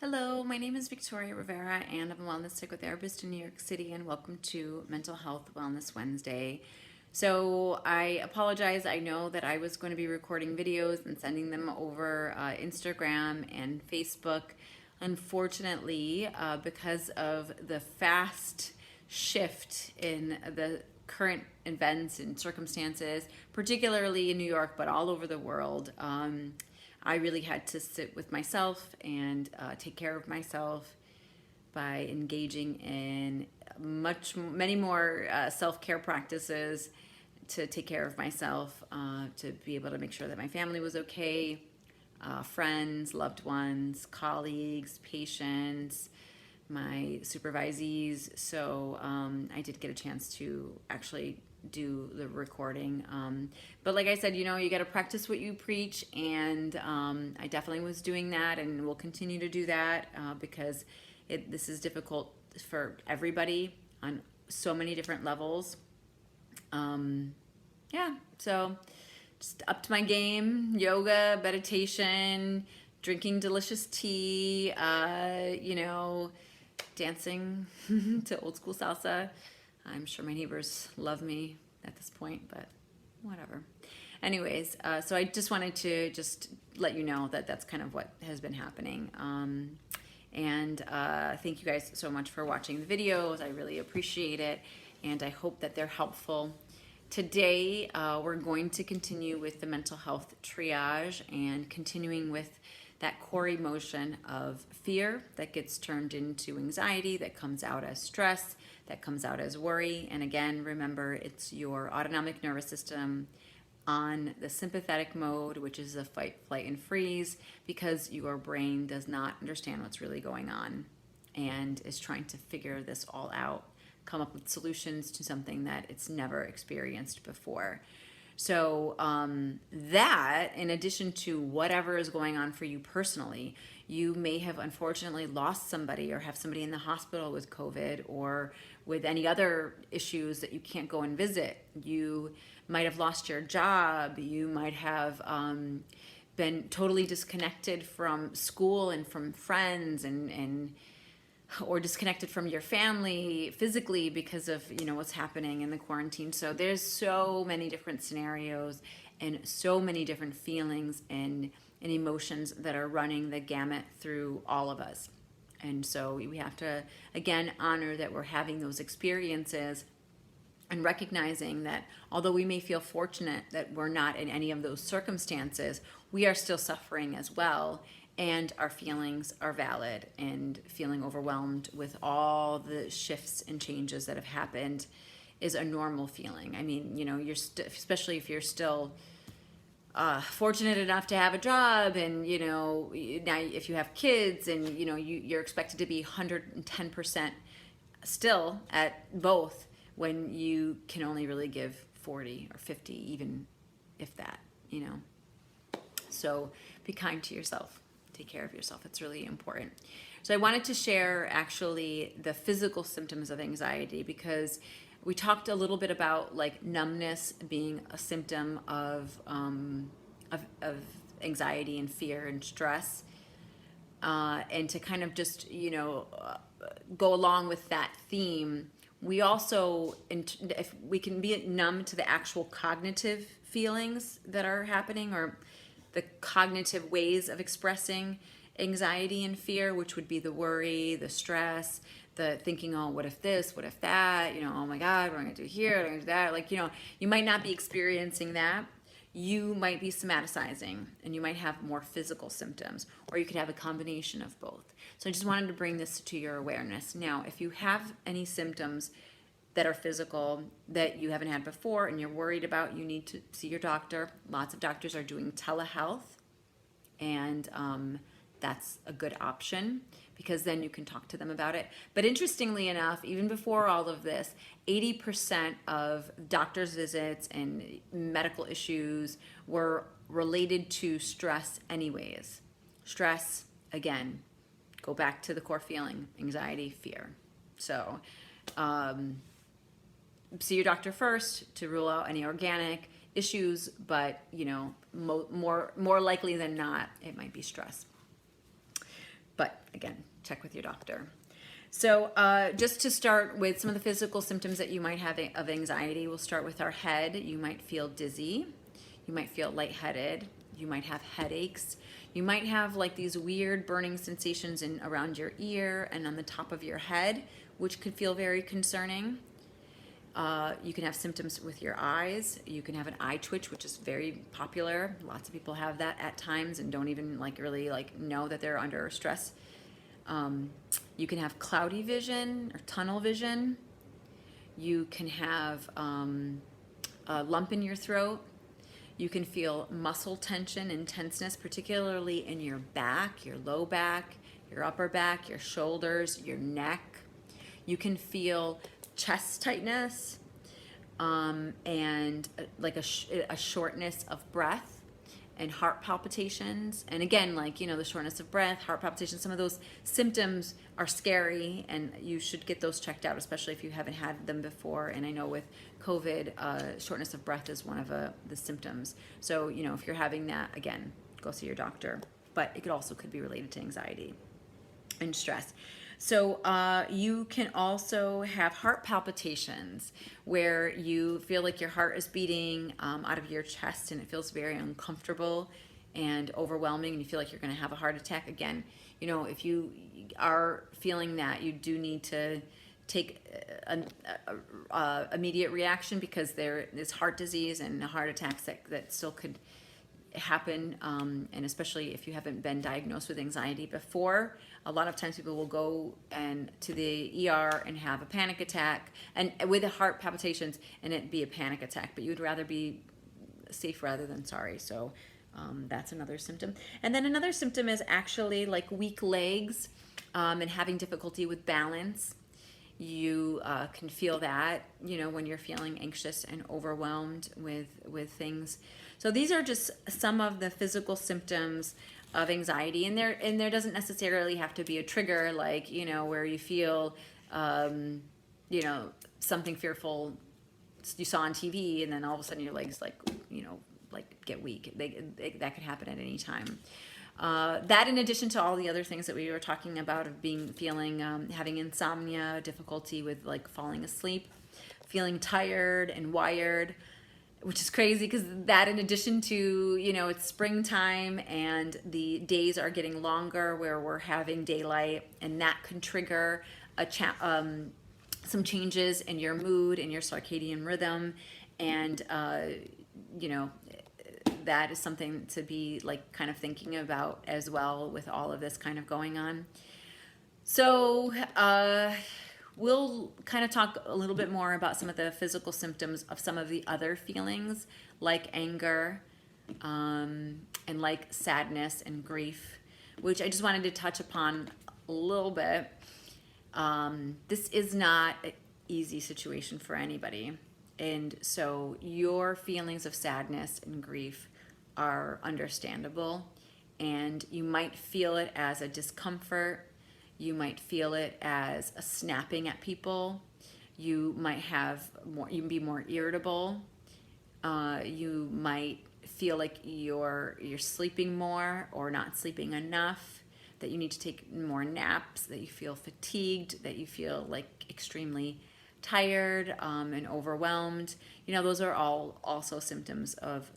Hello, my name is Victoria Rivera and I'm a wellness psychotherapist in New York City, and welcome to Mental Health Wellness Wednesday. So I apologize. I know that I was going to be recording videos and sending them over Instagram and Facebook. Unfortunately, because of the fast shift in the current events and circumstances, particularly in New York, but all over the world, I really had to sit with myself and take care of myself by engaging in many more self-care practices to take care of myself, to be able to make sure that my family was okay, friends, loved ones, colleagues, patients, my supervisees. So I did get a chance to actually do the recording. But like I said, you got to practice what you preach, and I definitely was doing that and will continue to do that because this is difficult for everybody on so many different levels. Yeah, so just up to my game: yoga, meditation, drinking delicious tea, dancing to old school salsa. I'm sure my neighbors love me at this point, but whatever. Anyways, so I just wanted to just let you know that that's kind of what has been happening. And thank you guys so much for watching the videos. I really appreciate it, and I hope that they're helpful. Today, we're going to continue with the mental health triage and continuing with that core emotion of fear that gets turned into anxiety, that comes out as stress, that comes out as worry. And again, remember, it's your autonomic nervous system on the sympathetic mode, which is a fight, flight, and freeze, because your brain does not understand what's really going on and is trying to figure this all out, come up with solutions to something that it's never experienced before. So that, in addition to whatever is going on for you personally, you may have unfortunately lost somebody or have somebody in the hospital with COVID or with any other issues that you can't go and visit. You might have lost your job. You might have been totally disconnected from school and from friends or disconnected from your family physically because of what's happening in the quarantine. So there's so many different scenarios and so many different feelings and emotions that are running the gamut through all of us. And so we have to, again, honor that we're having those experiences and recognizing that although we may feel fortunate that we're not in any of those circumstances, we are still suffering as well. And our feelings are valid, and feeling overwhelmed with all the shifts and changes that have happened is a normal feeling. I mean, you're especially if you're still fortunate enough to have a job, and now if you have kids, and you're expected to be 110% still at both when you can only really give 40 or 50, even if that. So be kind to yourself. Take care of yourself. It's really important. So I wanted to share actually the physical symptoms of anxiety, because we talked a little bit about like numbness being a symptom of anxiety and fear and stress, and to kind of just go along with that theme. We also, if we can be numb to the actual cognitive feelings that are happening, or the cognitive ways of expressing anxiety and fear, which would be the worry, the stress, the thinking, oh, what if this, what if that, oh my God, what am I gonna do here, what am I gonna do that? You might not be experiencing that. You might be somaticizing, and you might have more physical symptoms, or you could have a combination of both. So I just wanted to bring this to your awareness. Now, if you have any symptoms that are physical that you haven't had before and you're worried about, you need to see your doctor. Lots of doctors are doing telehealth, and that's a good option, because then you can talk to them about it. But interestingly enough, even before all of this, 80% of doctor's visits and medical issues were related to stress anyways. Stress, again, go back to the core feeling: anxiety, fear. So see your doctor first to rule out any organic issues, but more likely than not, it might be stress. But again, check with your doctor. So just to start with some of the physical symptoms that you might have of anxiety, we'll start with our head. You might feel dizzy. You might feel lightheaded. You might have headaches. You might have like these weird burning sensations around your ear and on the top of your head, which could feel very concerning. You can have symptoms with your eyes. You can have an eye twitch, which is very popular. Lots of people have that at times and don't even really know that they're under stress. You can have cloudy vision or tunnel vision. You can have a lump in your throat. You can feel muscle tension and tenseness, particularly in your back, your low back, your upper back, your shoulders, your neck. You can feel chest tightness and like a shortness of breath and heart palpitations. And again, the shortness of breath, heart palpitations, some of those symptoms are scary and you should get those checked out, especially if you haven't had them before. And I know with COVID, shortness of breath is one of the symptoms. So, if you're having that, again, go see your doctor. But it could be related to anxiety and stress. So you can also have heart palpitations where you feel like your heart is beating out of your chest and it feels very uncomfortable and overwhelming and you feel like you're going to have a heart attack. Again, if you are feeling that, you do need to take an immediate reaction because there is heart disease and heart attacks that still could happen, and especially if you haven't been diagnosed with anxiety before. A lot of times people will go to the ER and have a panic attack and with the heart palpitations and it be a panic attack, but you would rather be safe rather than sorry. So that's another symptom. And then another symptom is actually like weak legs and having difficulty with balance. You can feel that, when you're feeling anxious and overwhelmed with things. So these are just some of the physical symptoms of anxiety, and there doesn't necessarily have to be a trigger, where you feel, something fearful you saw on TV, and then all of a sudden your legs get weak. That could happen at any time. That, in addition to all the other things that we were talking about of having insomnia, difficulty with falling asleep, feeling tired and wired, which is crazy because that, in addition to, it's springtime and the days are getting longer where we're having daylight, and that can trigger some changes in your mood and your circadian rhythm. And, that is something to be kind of thinking about as well with all of this kind of going on. So, we'll kind of talk a little bit more about some of the physical symptoms of some of the other feelings like anger and like sadness and grief, which I just wanted to touch upon a little bit. This is not an easy situation for anybody. And so your feelings of sadness and grief are understandable, and you might feel it as a discomfort. You might feel it as a snapping at people. You might be more irritable. You might feel like you're sleeping more or not sleeping enough, that you need to take more naps, that you feel fatigued, that you feel extremely tired and overwhelmed. Those are all also symptoms of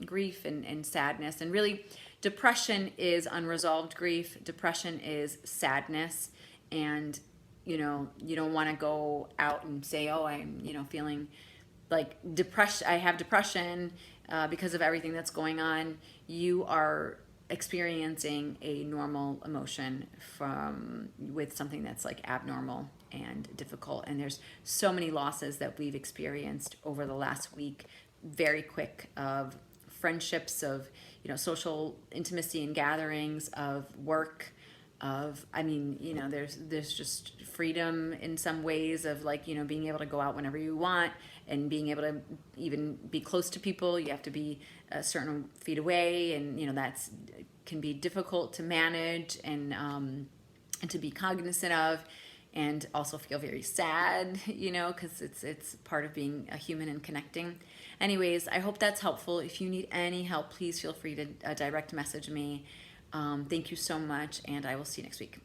grief and sadness. And really, depression is unresolved grief. Depression is sadness. And, you don't want to go out and say, oh, I'm, feeling depression. I have depression because of everything that's going on. You are experiencing a normal emotion with something that's abnormal and difficult. And there's so many losses that we've experienced over the last week, very quick, of friendships, of social intimacy and gatherings, of work, of there's just freedom in some ways of being able to go out whenever you want and being able to even be close to people. You have to be a certain feet away, and that's can be difficult to manage and to be cognizant of, and also feel very sad, because it's part of being a human and connecting. Anyways, I hope that's helpful. If you need any help, please feel free to direct message me. Thank you so much, and I will see you next week.